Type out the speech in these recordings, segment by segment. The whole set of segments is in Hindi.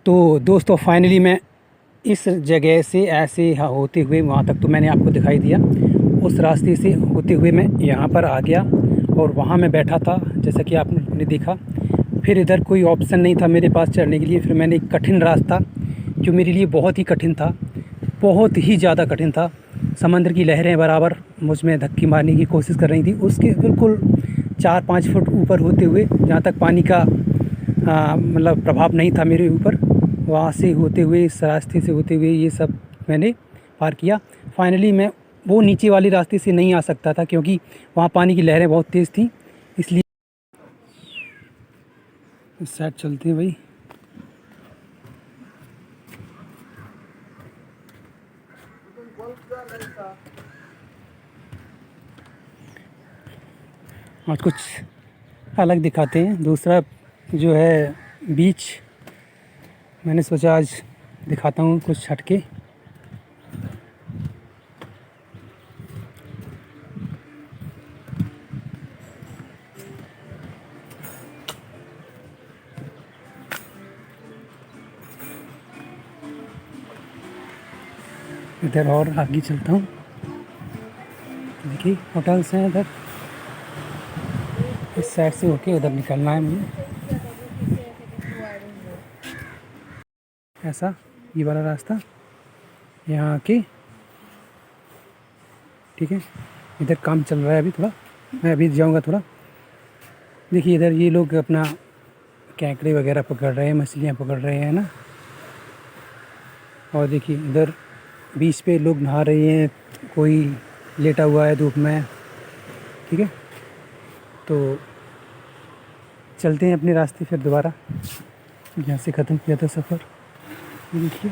तो दोस्तों फाइनली मैं इस जगह से ऐसे होते हुए वहाँ तक तो मैंने आपको दिखाई दिया। उस रास्ते से होते हुए मैं यहाँ पर आ गया और वहाँ मैं बैठा था जैसा कि आपने देखा। फिर इधर कोई ऑप्शन नहीं था मेरे पास चढ़ने के लिए। फिर मैंने एक कठिन रास्ता जो मेरे लिए बहुत ही कठिन था, बहुत ही ज़्यादा कठिन था। समंदर की लहरें बराबर मुझ में धक्की मारने की कोशिश कर रही थी। उसके बिल्कुल 4-5 फुट ऊपर होते हुए जहाँ तक पानी का मतलब प्रभाव नहीं था मेरे ऊपर, वहाँ से होते हुए इस रास्ते से होते हुए ये सब मैंने पार किया। फाइनली मैं वो नीचे वाली रास्ते से नहीं आ सकता था क्योंकि वहाँ पानी की लहरें बहुत तेज़ थी, इसलिए इस साइड चलते हैं भाई। आज कुछ अलग दिखाते हैं। दूसरा जो है बीच, मैंने सोचा आज दिखाता हूँ कुछ हटके। इधर और आगे चलता हूँ। देखिए होटल्स हैं इधर, इस साइड से होके उधर निकलना है मुझे। ऐसा ये वाला रास्ता यहाँ आके, ठीक है। इधर काम चल रहा है अभी थोड़ा, मैं अभी जाऊँगा थोड़ा। देखिए इधर ये लोग अपना केकड़े वगैरह पकड़ रहे हैं, मछलियाँ पकड़ रहे हैं ना। और देखिए इधर बीच पे लोग नहा रहे हैं, कोई लेटा हुआ है धूप में, ठीक है। तो चलते हैं अपने रास्ते फिर दोबारा, जहाँ से ख़त्म किया था सफ़र। देखिए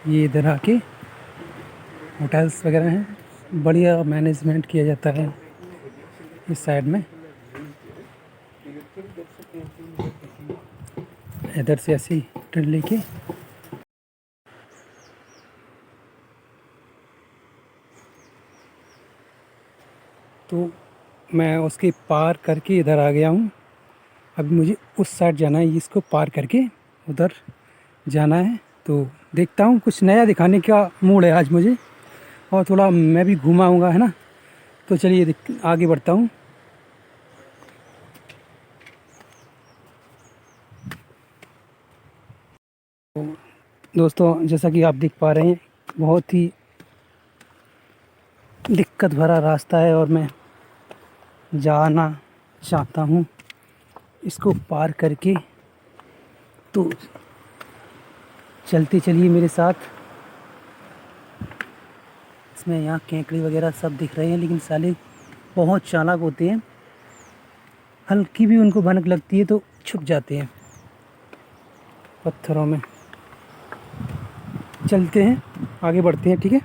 ये इधर आके होटल्स वगैरह हैं, बढ़िया मैनेजमेंट किया जाता है इस साइड में। इधर से ऐसी टर्न लेके तो मैं उसके पार करके इधर आ गया हूँ। अभी मुझे उस साइड जाना है, इसको पार करके उधर जाना है। तो देखता हूँ, कुछ नया दिखाने का मूड है आज मुझे, और थोड़ा मैं भी घुमाऊँगा, है ना। तो चलिए आगे बढ़ता हूँ। तो दोस्तों जैसा कि आप देख पा रहे हैं, बहुत ही दिक्कत भरा रास्ता है और मैं जाना चाहता हूँ इसको पार करके। तो चलते चलिए मेरे साथ। इसमें यहाँ केकड़े वगैरह सब दिख रहे हैं, लेकिन साले बहुत चालाक होते हैं, हल्की भी उनको भनक लगती है तो छुप जाते हैं पत्थरों में। चलते हैं आगे बढ़ते हैं, ठीक है।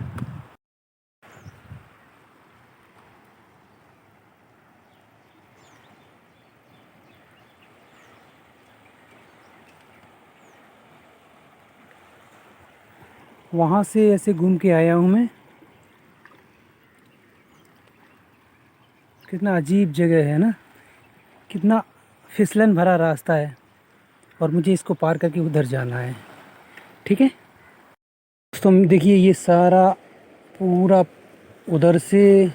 वहाँ से ऐसे घूम के आया हूँ मैं। कितना अजीब जगह है ना, कितना फिसलन भरा रास्ता है, और मुझे इसको पार करके उधर जाना है, ठीक है। दोस्तों देखिए ये सारा पूरा उधर से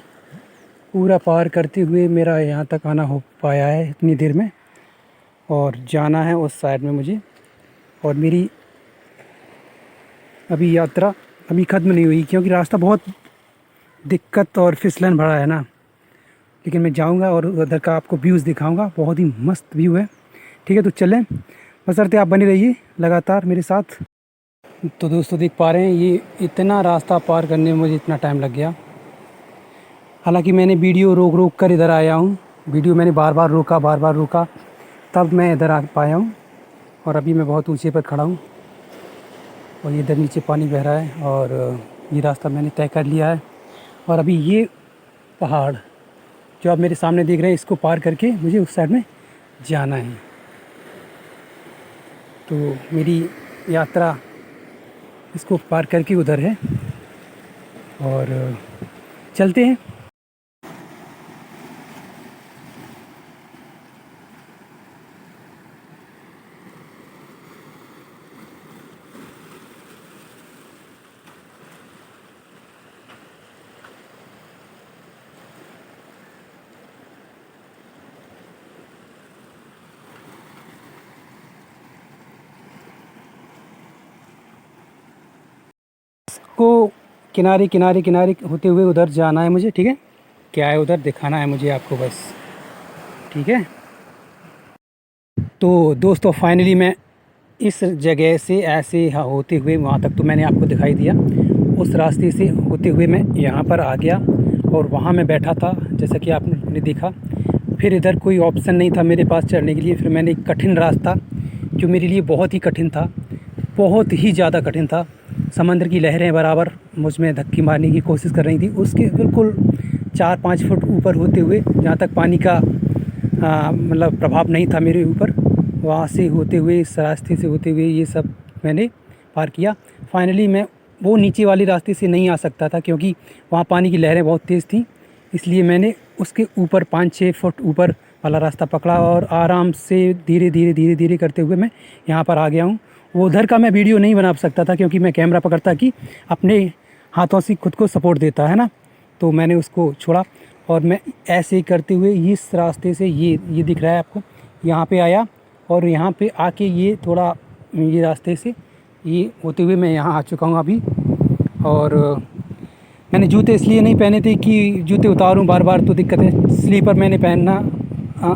पूरा पार करते हुए मेरा यहाँ तक आना हो पाया है इतनी देर में, और जाना है उस साइड में मुझे। और मेरी अभी यात्रा अभी ख़त्म नहीं हुई, क्योंकि रास्ता बहुत दिक्कत और फिसलन भरा है ना। लेकिन मैं जाऊंगा और उधर का आपको व्यूज़ दिखाऊंगा, बहुत ही मस्त व्यू है, ठीक है। तो चलें, बशर्ते आप बने रहिए लगातार मेरे साथ। तो दोस्तों देख पा रहे हैं, ये इतना रास्ता पार करने में मुझे इतना टाइम लग गया। हालांकि मैंने वीडियो रोक रोक कर इधर आया हूँ, वीडियो मैंने बार बार रोका, तब मैं इधर आ पाया हूँ। और अभी मैं बहुत ऊंचे पर खड़ा हूँ, और इधर नीचे पानी बह रहा है, और ये रास्ता मैंने तय कर लिया है। और अभी ये पहाड़ जो आप मेरे सामने देख रहे हैं, इसको पार करके मुझे उस साइड में जाना है। तो मेरी यात्रा इसको पार करके उधर है, और चलते हैं। आपको किनारे किनारे किनारे होते हुए उधर जाना है मुझे, ठीक है। क्या है उधर दिखाना है मुझे आपको बस, ठीक है। तो दोस्तों फाइनली मैं इस जगह से ऐसे होते हुए वहाँ तक तो मैंने आपको दिखाई दिया। उस रास्ते से होते हुए मैं यहाँ पर आ गया और वहाँ मैं बैठा था, जैसा कि आपने देखा। फिर इधर कोई ऑप्शन नहीं था मेरे पास चढ़ने के लिए। फिर मैंने एक कठिन रास्ता, जो मेरे लिए बहुत ही कठिन था, बहुत ही ज़्यादा कठिन था। समंदर की लहरें बराबर मुझ में धक्की मारने की कोशिश कर रही थी। उसके बिल्कुल 4-5 फुट ऊपर होते हुए, जहाँ तक पानी का मतलब प्रभाव नहीं था मेरे ऊपर, वहाँ से होते हुए, इस रास्ते से होते हुए ये सब मैंने पार किया। फाइनली मैं वो नीचे वाले रास्ते से नहीं आ सकता था, क्योंकि वहाँ पानी की लहरें बहुत तेज़ थी। इसलिए मैंने उसके ऊपर 5-6 फुट ऊपर वाला रास्ता पकड़ा और आराम से धीरे धीरे धीरे धीरे करते हुए मैं यहाँ पर आ गया हूँ। वो उधर का मैं वीडियो नहीं बना सकता था, क्योंकि मैं कैमरा पकड़ता कि अपने हाथों से खुद को सपोर्ट देता है ना, तो मैंने उसको छोड़ा। और मैं ऐसे ही करते हुए इस रास्ते से, ये दिख रहा है आपको, यहाँ पे आया और यहाँ पे आके ये थोड़ा ये रास्ते से ये होते हुए मैं यहाँ आ चुका हूँ अभी। और मैंने जूते इसलिए नहीं पहने थे कि जूते उतारूँ बार बार तो दिक्कत है। स्लीपर मैंने पहनना,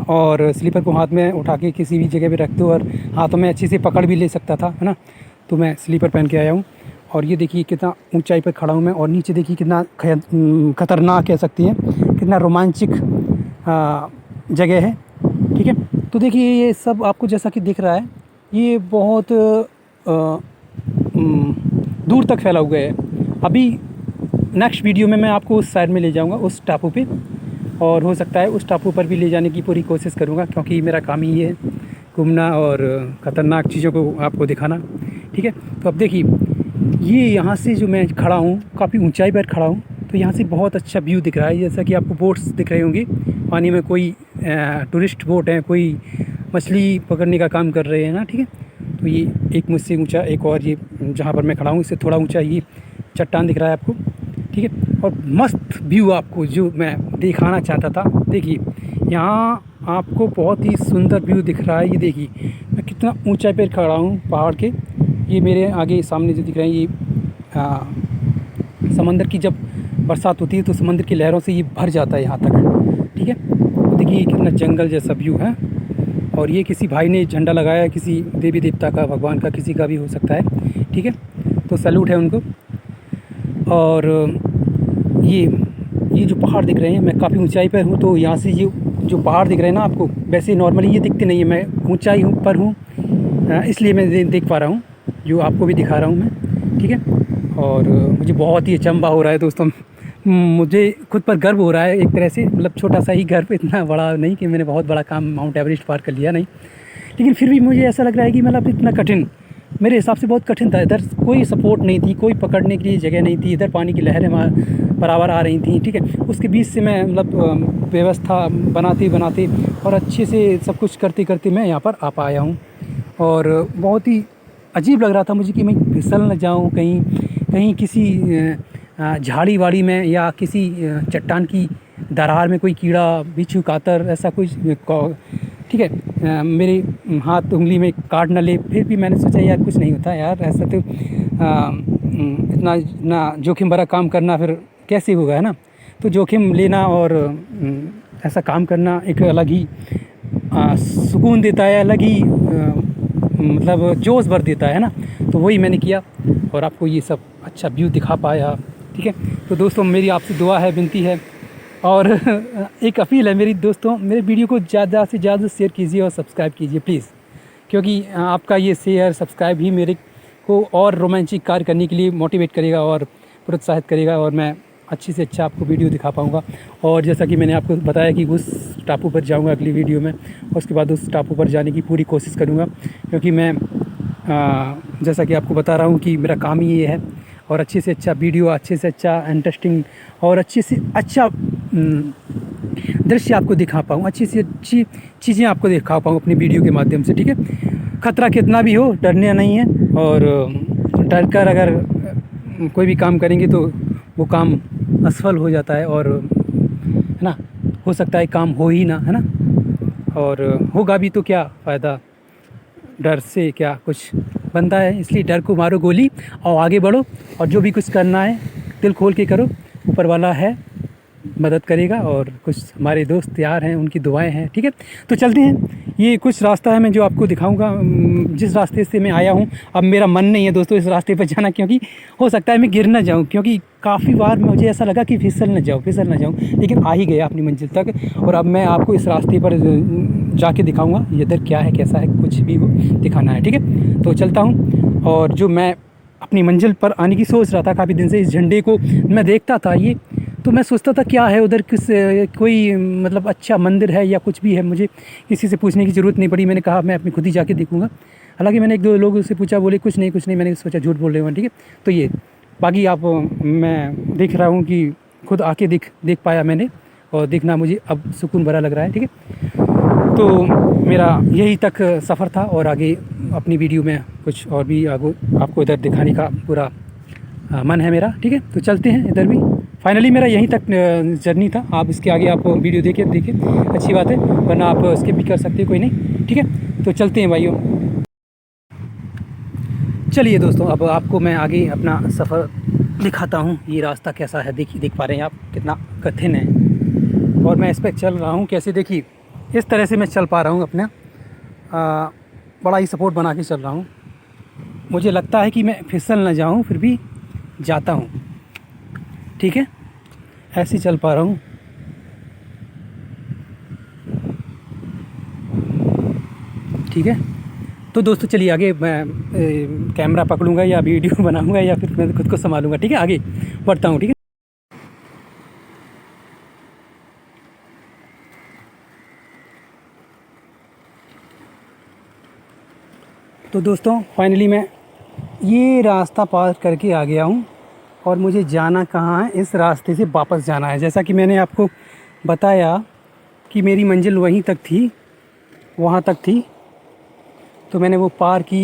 और स्लीपर को हाथ में उठा के किसी भी जगह पे रख दो और हाथों में अच्छी से पकड़ भी ले सकता था, है ना। तो मैं स्लीपर पहन के आया हूँ। और ये देखिए कितना ऊंचाई पर खड़ा हूँ मैं, और नीचे देखिए कितना ख़तरनाक कह सकती हैं, कितना रोमांचक जगह है, ठीक है। तो देखिए ये सब आपको जैसा कि दिख रहा है, ये बहुत दूर तक फैला हुआ है। अभी नेक्स्ट वीडियो में मैं आपको उस साइड में ले जाऊंगा, उस टापू पे, और हो सकता है उस टापू पर भी ले जाने की पूरी कोशिश करूंगा, क्योंकि मेरा काम ही है घूमना और ख़तरनाक चीज़ों को आपको दिखाना, ठीक है। तो अब देखिए ये यहाँ से जो मैं खड़ा हूँ, काफ़ी ऊंचाई पर खड़ा हूँ, तो यहाँ से बहुत अच्छा व्यू दिख रहा है। जैसा कि आपको बोट्स दिख रही होंगी पानी में, कोई टूरिस्ट बोट है, कोई मछली पकड़ने का काम कर रहे हैं ना, ठीक है। तो ये एक मुझसे ऊंचा, एक और ये जहाँ पर मैं खड़ा हूँ इससे थोड़ा ऊंचा ये चट्टान दिख रहा है आपको, ठीक है। और मस्त व्यू आपको जो मैं दिखाना चाहता था, देखिए यहाँ आपको बहुत ही सुंदर व्यू दिख रहा है। ये देखिए मैं कितना ऊंचाई पर खड़ा हूँ पहाड़ के। ये मेरे आगे सामने जो दिख रहे हैं, ये समंदर की जब बरसात होती है तो समंदर की लहरों से ये भर जाता है यहाँ तक, ठीक है। तो देखिए कितना जंगल जैसा व्यू है। और ये किसी भाई ने झंडा लगाया है, किसी देवी देवता का, भगवान का, किसी का भी हो सकता है, ठीक है। तो सैल्यूट है उनको। और ये जो पहाड़ दिख रहे हैं, मैं काफ़ी ऊंचाई पर हूँ, तो यहाँ से ये जो पहाड़ दिख रहे हैं ना आपको, वैसे नॉर्मली ये दिखते नहीं है। मैं ऊंचाई पर हूँ, इसलिए मैं देख पा रहा हूँ, जो आपको भी दिखा रहा हूँ मैं, ठीक है। और मुझे बहुत ही अचंभा हो रहा है दोस्तों, मुझे खुद पर गर्व हो रहा है एक तरह से, मतलब छोटा सा ही गर्व, इतना बड़ा नहीं कि मैंने बहुत बड़ा काम माउंट एवरेस्ट पार कर लिया, नहीं। लेकिन फिर भी मुझे ऐसा लग रहा है कि मतलब इतना कठिन, मेरे हिसाब से बहुत कठिन था। इधर कोई सपोर्ट नहीं थी, कोई पकड़ने के लिए जगह नहीं थी, इधर पानी की लहरें बराबर आ रही थी, ठीक है। उसके बीच से मैं मतलब व्यवस्था बनाते बनाते और अच्छे से सब कुछ करते करते मैं यहाँ पर आ पाया हूँ। और बहुत ही अजीब लग रहा था मुझे कि मैं फिसल न जाऊँ कहीं, कहीं किसी झाड़ी वाड़ी में या किसी चट्टान की दरार में कोई कीड़ा, बिच्छू, कातर ऐसा कुछ, ठीक है, मेरे हाथ उंगली में काट न ले। फिर भी मैंने सोचा यार कुछ नहीं होता यार, ऐसा तो इतना जोखिम भरा काम करना फिर कैसे होगा, है ना। तो जोखिम लेना और ऐसा काम करना एक अलग ही सुकून देता है, अलग ही मतलब जोश भर देता है ना। तो वही मैंने किया और आपको ये सब अच्छा व्यू दिखा पाया, ठीक है। तो दोस्तों मेरी आपसे दुआ है, विनती है और एक अपील है मेरी दोस्तों, मेरे वीडियो को ज़्यादा से ज़्यादा शेयर कीजिए और सब्सक्राइब कीजिए प्लीज़, क्योंकि आपका ये शेयर सब्सक्राइब ही मेरे को और रोमांचिक कार्य करने के लिए मोटिवेट करेगा और प्रोत्साहित करेगा, और मैं अच्छी से अच्छा आपको वीडियो दिखा पाऊँगा। और जैसा कि मैंने आपको बताया कि उस टापू पर जाऊँगा अगली वीडियो में, उसके बाद उस टापू पर जाने की पूरी कोशिश करूँगा, क्योंकि मैं जैसा कि आपको बता रहा हूँ कि मेरा काम ही ये है, और अच्छे से अच्छा वीडियो, अच्छे से अच्छा इंटरेस्टिंग और अच्छे से अच्छा दृश्य आपको दिखा पाऊँ, अच्छी से अच्छी चीज़ें आपको दिखा पाऊँ अपनी वीडियो के माध्यम से, ठीक है। खतरा कितना भी हो, डरना नहीं है, और डर कर अगर कोई भी काम करेंगे तो वो काम असफल हो जाता है, और है ना, हो सकता है काम हो ही ना, है ना। और होगा भी तो क्या फ़ायदा, डर से क्या कुछ बनता है, इसलिए डर को मारो गोली और आगे बढ़ो, और जो भी कुछ करना है दिल खोल के करो, ऊपर वाला है मदद करेगा, और कुछ हमारे दोस्त यार हैं उनकी दुआएं हैं। ठीक है, तो चलते हैं। ये कुछ रास्ता है मैं जो आपको दिखाऊंगा, जिस रास्ते से मैं आया हूँ। अब मेरा मन नहीं है दोस्तों इस रास्ते पर जाना, क्योंकि हो सकता है मैं गिर ना जाऊँ, क्योंकि काफ़ी बार मुझे ऐसा लगा कि फिसल ना जाऊँ, लेकिन आ ही गया अपनी मंजिल तक। और अब मैं आपको इस रास्ते पर जाके दिखाऊँगा इधर क्या है कैसा है, कुछ भी वो दिखाना है। ठीक है, तो चलता हूँ। और जो मैं अपनी मंजिल पर आने की सोच रहा था काफ़ी दिन से, इस झंडे को मैं देखता था, ये तो मैं सोचता था क्या है उधर, किस कोई मतलब अच्छा मंदिर है या कुछ भी है। मुझे किसी से पूछने की ज़रूरत नहीं पड़ी, मैंने कहा मैं अपनी खुद ही जाके देखूंगा। हालांकि मैंने एक दो लोगों से पूछा, बोले कुछ नहीं, मैंने सोचा झूठ बोल रहे हो। ठीक है, तो ये बाकी आप मैं देख रहा हूँ कि खुद आके देख पाया मैंने, और देखना मुझे अब सुकून भरा लग रहा है। ठीक है, तो मेरा यही तक सफ़र था, और आगे अपनी वीडियो में कुछ और भी आपको इधर दिखाने का पूरा मन है मेरा। ठीक है, तो चलते हैं इधर भी। फाइनली मेरा यहीं तक जर्नी था। आप इसके आगे आप वीडियो देखिए अच्छी बात है, वरना आप स्किप भी कर सकते हैं, कोई नहीं। ठीक है, तो चलते हैं भाइयों। चलिए दोस्तों, अब आपको मैं आगे अपना सफ़र दिखाता हूँ। ये रास्ता कैसा है देख पा रहे हैं आप, कितना कठिन है, और मैं इस पर चल रहा हूँ कैसे, देखिए इस तरह से मैं चल पा रहा हूँ अपना बड़ा ही सपोर्ट बना के चल रहा हूँ। मुझे लगता है कि मैं फिसल ना जाऊँ, फिर भी जाता हूँ। ठीक है, ऐसे चल पा रहा हूँ। ठीक है, तो दोस्तों चलिए आगे मैं कैमरा पकड़ूंगा या वीडियो बनाऊंगा, या फिर मैं खुद को संभालूंगा। ठीक है, आगे बढ़ता हूँ। ठीक है, तो दोस्तों फाइनली मैं ये रास्ता पार करके आ गया हूँ, और मुझे जाना कहाँ है, इस रास्ते से वापस जाना है। जैसा कि मैंने आपको बताया कि मेरी मंजिल वहीं तक थी, वहाँ तक थी, तो मैंने वो पार की।